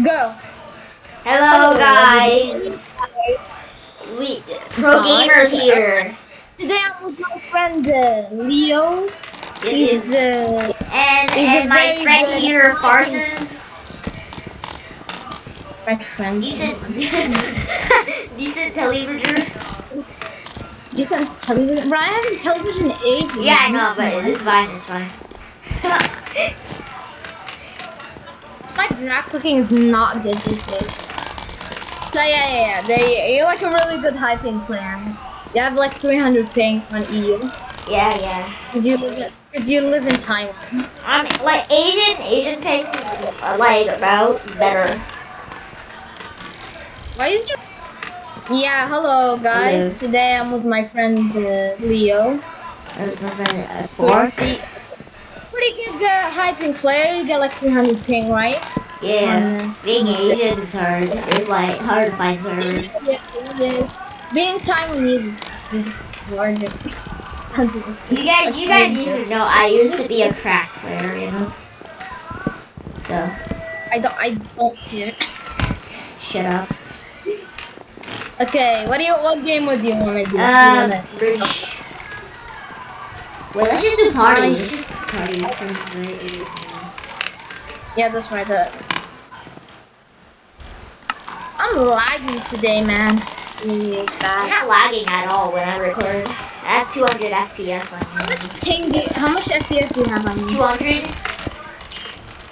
Go. Hello guys. We pro gamers here. Today I'm with my friend Leo. This is and my friend here, Farses. My friend. Decent decent television. Decent television. Bro, I haven't television in ages. Yeah, I know, but it's fine. It's fine. My graph cooking is not good these days. So yeah. You're like a really good high ping player. You have like 300 ping on EU. Yeah. Cause you live in Taiwan. I'm like Asian ping, like about better. Why is your... Yeah, hello guys. Hello. Today I'm with my friend Leo. That's my friend Forks. Pretty good high ping player. You get like 300 ping, right? Yeah, being Asian is hard. It's like hard to find servers. Yeah, it is. Being Taiwanese is larger. You guys used to know I used to be a cracked player, you know. So I don't care. shut up. Okay, what game would you wanna do? Bridge. Wait, let's just do party. Let's just do party. Yeah, that's right. I'm lagging today, man. Really bad. I'm not lagging at all when I record. I have 200 FPS on How much FPS do you have on you? 200?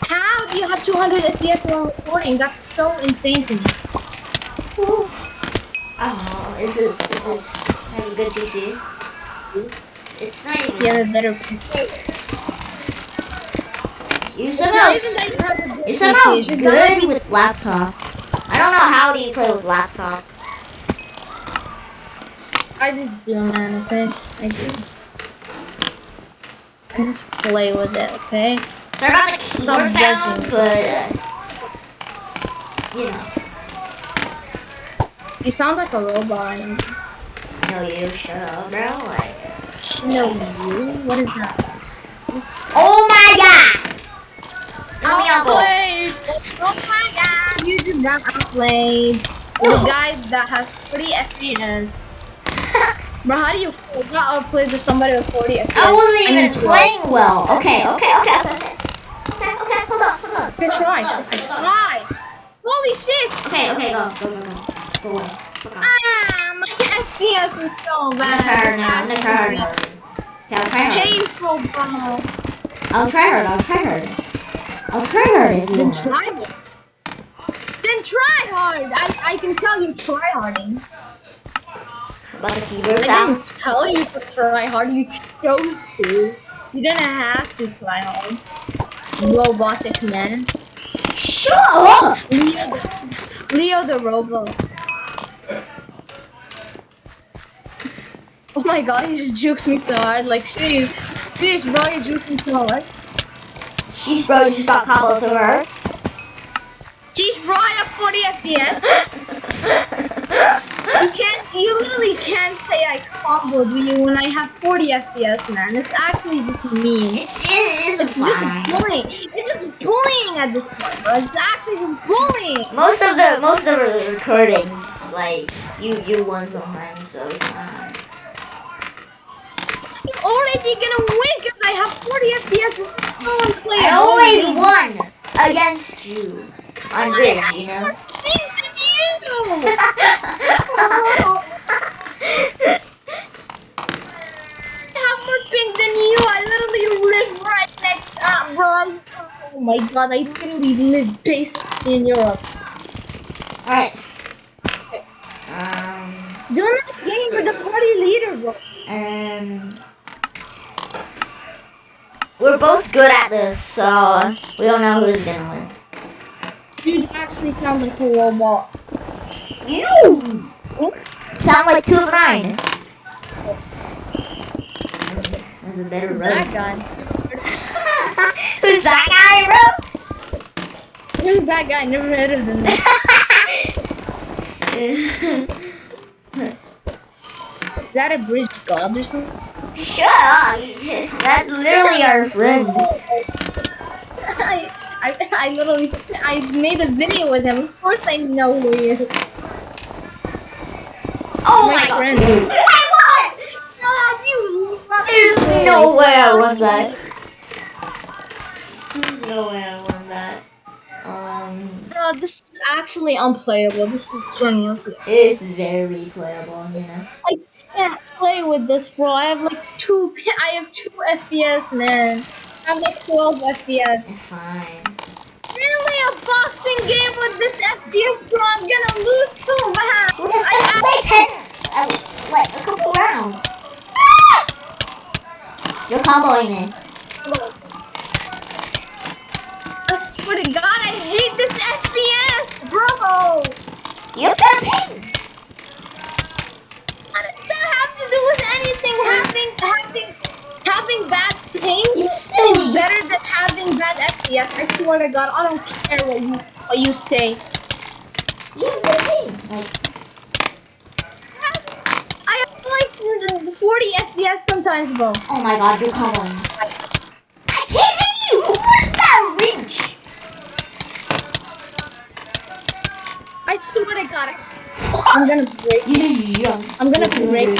How do you have 200 FPS while recording? That's so insane to me. Oh, this is I have a good PC. It's not even. You have a better PC. You're somehow good with laptop. I don't know how do you play with laptop. I just do, man, okay? I do. I just play with it, okay? Sorry about the keyboard sounds, but you know. You sound like a robot. No, you shut up, bro. Like, no, you? What is that? oh my god! Let me uncle. Oh my god! You just got outplayed. The guy that has 40 FPS. Bro, how do you got outplayed with somebody with 40 FPS? I wasn't even playing well. Okay. Hold on. Okay, try. Holy shit! Okay, go away. Fuck off. My FPS is so bad. I'm gonna try hard now. Okay, I'll try hard. Painful, bro. I'll try hard if you want. Then try hard. I can tell you try harding. About the keyboard I sounds. didn't tell you to try hard. You chose to. You didn't have to try hard. Robotic man. Shut up! Leo the robot. Oh my god, he just jukes me so hard. Like, jeez, bro, you jukes me so hard. Jeez, bro, you just got combos over her. Jeez, bro, I have 40 FPS. You literally can't say I comboed you when I have 40 FPS, man. It's actually just mean. It's just bullying. It's just bullying at this point, bro. It's actually just bullying. Most of the recordings, like you won sometimes, so it's fine. I'm already gonna win because I have 40 FPS. This is so unplayable. I always won against you on bridge, you know. I have more ping than you. I literally live right next bro. Oh my god, I literally live basically in Europe. Alright. Do another game with the party leader, bro. We're both good at this, so we don't know who's gonna win. You actually sound like a robot. You sound like 2 of 9. That's a better roast. That guy. Who's that guy, bro? Who's that guy? Never heard of him. Is that a bridge god or something? Shut up! That's literally our friend. I literally, I made a video with him. Of course I know who he is. Oh My my god. friend. I won! God, you There's really no way I won that. There's no way I won that. Bro, this is actually unplayable. This is genuinely. It's very playable, you know. I can't play with this, bro. I have like I have 2 FPS, man. I have like 12 FPS. It's fine. Really, a boxing game with this FPS, bro? I'm gonna lose so bad. We're just gonna play 10, like a couple rounds. You're comboing me. I swear to God, I hate this FPS, bro. You got a ping. What does that have to do with anything? Having bad ping You is silly. better than having bad FPS. I swear to God, I don't care what you say. You have a ping. Like, I have like 40 FPS sometimes, bro. oh my god, you're comboing. I can't hit you. What is that reach? I swear to God, I'm gonna break. You jumped. I'm gonna break.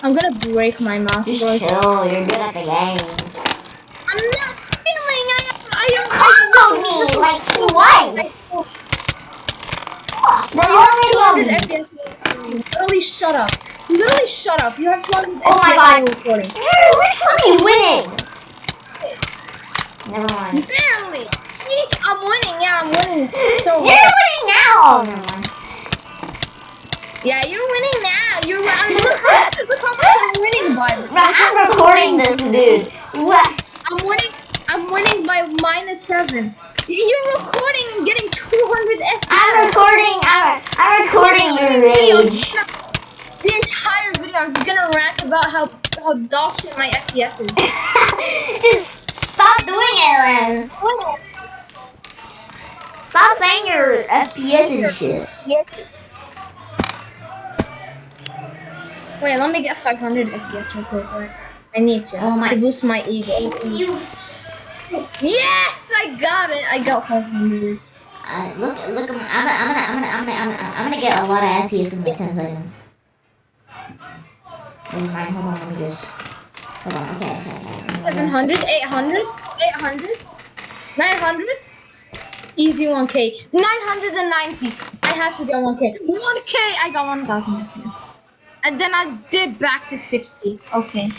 I'm gonna break my mouse, Just bro. chill. You're good at the game. I'm not feeling. You comboed me like twice. Bro, you have 200 FPS. Literally shut up. Literally shut up. You have 200 FPS. Oh my god. Recording. You're literally winning. Never mind. Barely. See, I'm winning. Yeah, I'm winning. So You're winning now. Oh, never mind. yeah, you're winning now. Look how much I'm winning by. Bro, I'm recording this, dude. What? I'm winning by -7. You're recording and getting 200 FPS. I'm recording your rage. The entire video I'm just gonna rant about how dog shit my FPS is. Just stop doing it, then. Stop saying your FPS and shit. Wait, let me get 500 FPS real quick. Right? I need to. Oh my- To boost my ego. Yes, I got it. I got 500. Look. I'm gonna get a lot of FPS in like 10 seconds. Never mind. Hold on. Let me just. Hold on. Okay. 700, 800, 800, 900. Easy 1K. 990. I have to get 1K. 1K. I got 1,000 FPS. And then I did back to 60. Okay.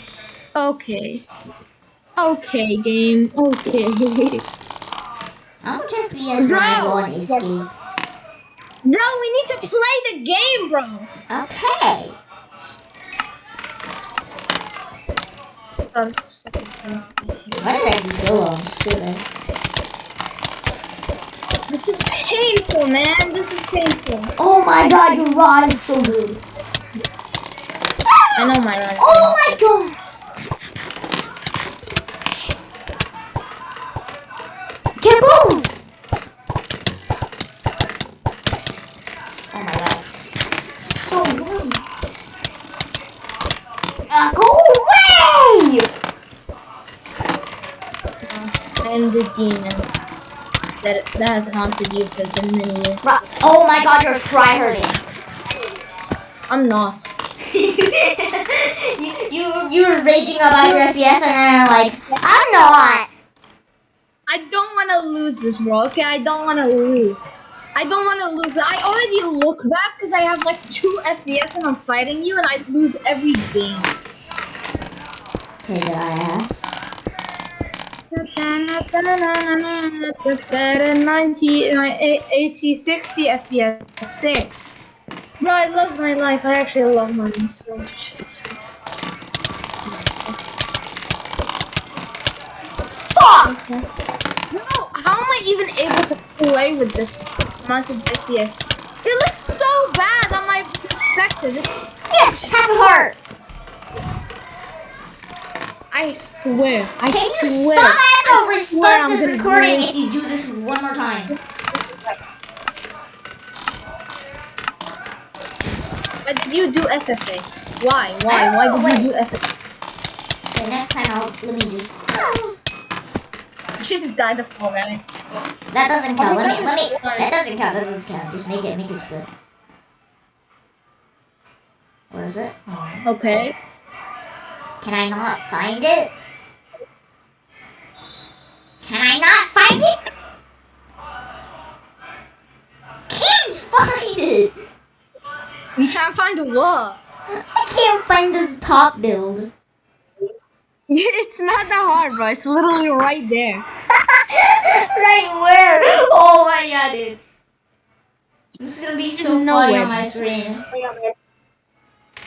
Okay, game. Okay. How much FPS when I go on escape? Bro, we need to play the game, bro. Okay. Why did I do so long? Stupid. This is painful, man. This is painful. Oh my god, your rod is so good. I know my run. Oh my god. Get both. Oh my god. So good. Go away! I am the demon that has haunted you for the many years. Oh my god, you're tryharding. I'm not. you were raging about your FPS and then you're like, I'm not. I don't want to lose this, bro. Okay, I don't want to lose. I already look back because I have like 2 FPS and I'm fighting you and I lose every game. Okay, did I ask? 90, 80, 60 FPS. Sick. Bro, I love my life. I actually love my life so much. Fuck! No, how am I even able to play with this amount of FPS? It looks so bad on my perspective. Yes, half a heart. I swear. Can you stop? I have to restart this recording if you do this one more time. Why did you do FFA? Why? Why did you do FFA? Okay, next time let me do. just died of fall damage. That doesn't count. Let me. Sorry. That doesn't count. That doesn't count. Just make it split. Where is it? Oh. Okay. Can I not find it? Can I not find it? Can't find it. You can't find a what? I can't find this top build. It's not that hard, bro. It's literally right there. Right where? Oh my god, dude. This is gonna be so There's no funny way. on my screen.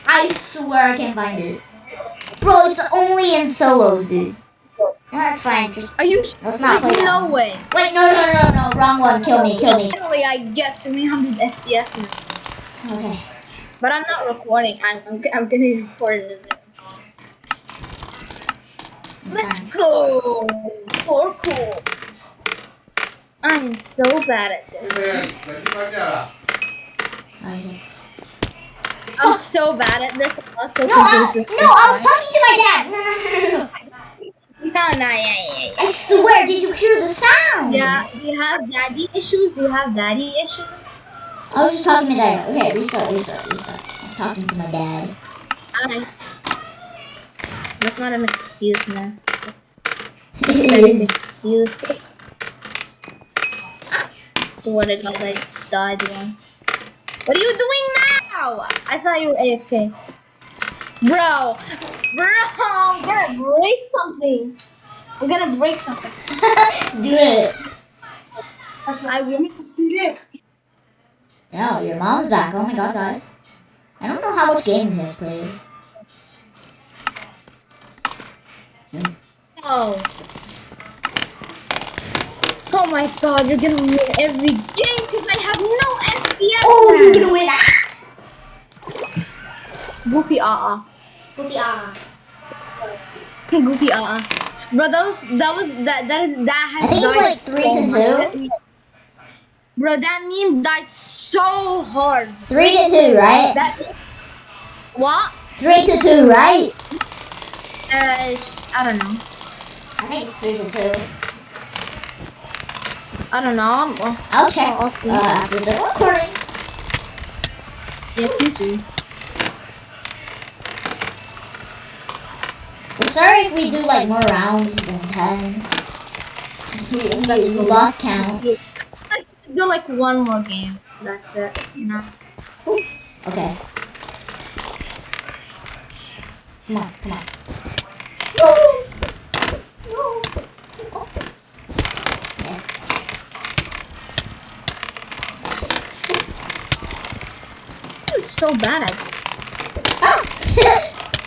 I swear I can't find it. Bro, it's only in solos, dude. No, that's fine. Just Are you? let's not play that No one. way. Wait, no, wrong one. Kill me. Finally, I get 300 FPS now. Okay. But I'm not recording. I'm gonna record it in a minute. Let's go. Cool. I am so bad at this. I'm so bad at this. I'm also No, I was talking to my dad. No. No, yeah. I swear, did you hear the sound? Yeah, do you have daddy issues? I was just talking to my dad. Okay, restart. I was talking to my dad. That's not an excuse, man. That's It an is. excuse. Swear to God, I died once. What are you doing now? I thought you were AFK. Bro, I'm gonna break something. Do it. I will. No, your mom's back. Oh my god, guys. I don't know how much game you guys played. Oh my God, you're gonna win every game because I have no FPS. Oh, you're gonna win. Goofy Goofy Bro, that has I think it's like 3-2. Bro, that meme died so hard. 3-2, right? What? 3-2, right? I don't know. I think it's 3-2. I don't know. I'll check I'll see. after the recording. Yes, me too. I'm sorry if we do like more rounds than 10. We lost count. Do like one more game. That's it, you know. Okay. Come on. Okay. I'm so bad at this.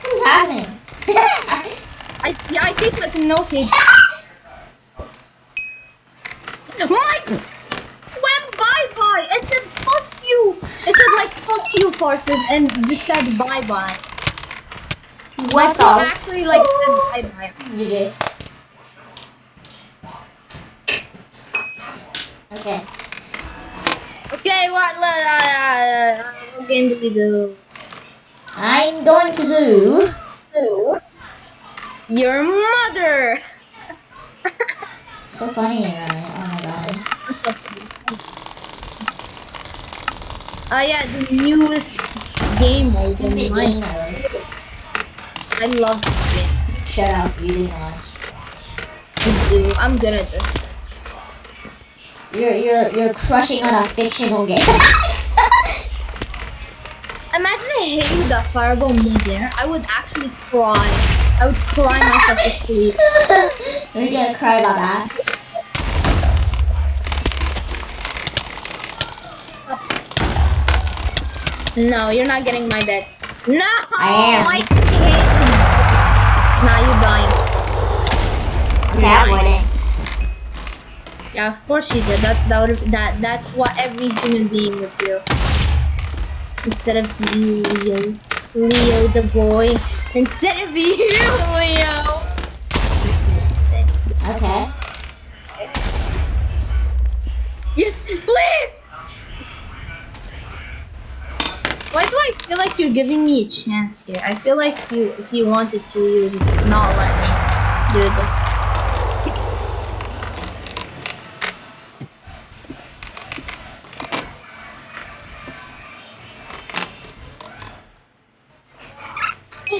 What's happening? I take like no hit. Mike! Went bye-bye! It said fuck you! It said like fuck you forces and just said bye-bye. What the? Actually like said bye-bye. GG. Okay. Okay, what game do we do? I'm going to do Your mother! so funny, right? Oh my god. What's up? Yeah, the newest game mode. Stupid in game Minecraft. mode. I love this game. Shut up, you do not. I do. I'm good at this. You're crushing on a fictional game. Imagine I hit you with that fireball mid-air. I would actually cry. I would cry myself to sleep. You're gonna cry about that. No, you're not getting my bed. No! I am. I can't. Nah, you're dying. Okay, I'm waiting. Yeah, of course you did. That's what every human being would do. Instead of you, Leo the boy. Instead of you, Leo. Okay. Yes, please. Why do I feel like you're giving me a chance here? I feel like if you wanted to, you would not let me do this.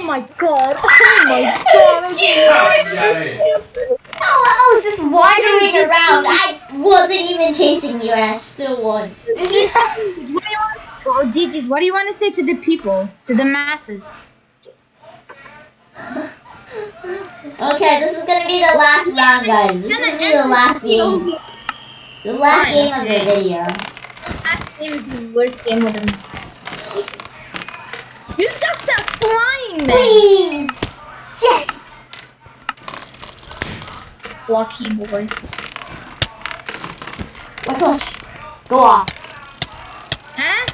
my god! Oh my god! I'm I was just wandering around. I wasn't even chasing you, and I still won. Oh, GG's, what do you want to say to the people, to the masses? Okay, this is gonna be the last round, guys. This is gonna be the last game. The last game of your video. Last game is the worst game of them. You just gotta stop flying, man. Please! Yes! Lucky boy. My gosh. Go off. Huh?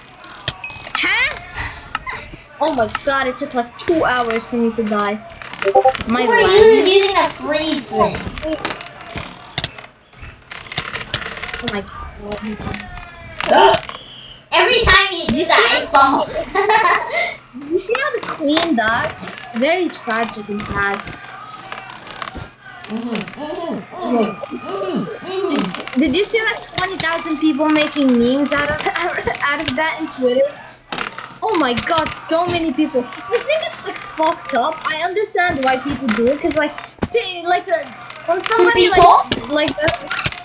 Huh? Oh my god, it took like 2 hours for me to die. My You were life. using a freeze thing. Oh my god. Every time you do that, I fall. You see how the queen died? Very tragic and sad. Did you see like 20,000 people making memes out of that in Twitter? Oh my god, so many people. I think it's like fucked up. I understand why people do it, cause like when somebody like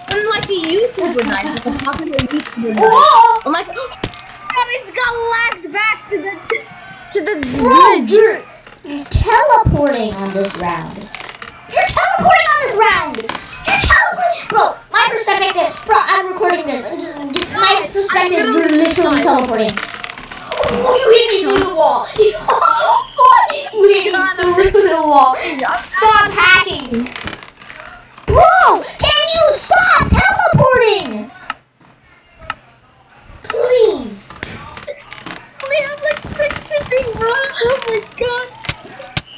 when like a YouTuber dies, like a popular YouTuber dies, I'm like, oh, God, it's got lagged back to the Bro, you're teleporting on this round. You're teleporting on this round. You're teleporting. Bro, my perspective. Bro, I'm recording this. My perspective, you're literally teleporting. Oh, you hit me through the wall. You hit me through the wall. Stop hacking. Bro, can you stop teleporting? Please. We have like 6 shipping, bro. Oh my god.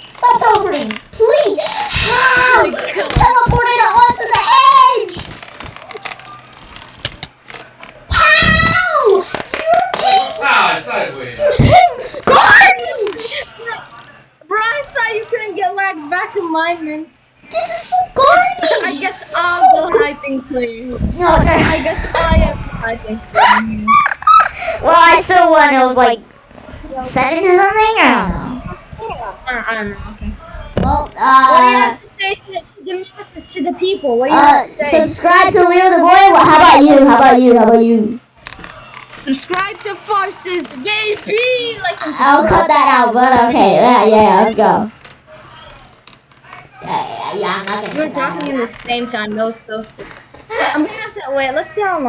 Stop teleporting. Please. How? You teleported onto the edge. How? You're paying garbage. Bro, I thought you couldn't get lagged back in mine, man. This is so garbage. I guess I'm the hyping for you. No. I guess I am the hyping for you. Well, I still won. It was like 7 to something. I don't know. I don't know. Okay. Well, What do you have to say to the masses, to the people? What do you have to say? subscribe to Leo the Boy. Well, how about you? How about you? Subscribe to Farces, baby! Like, I'll cut that out, but okay. Yeah, let's go. Yeah, I'm not gonna You're cut that talking out. in the same time. That was so stupid. I'm gonna have to wait. Let's see how long.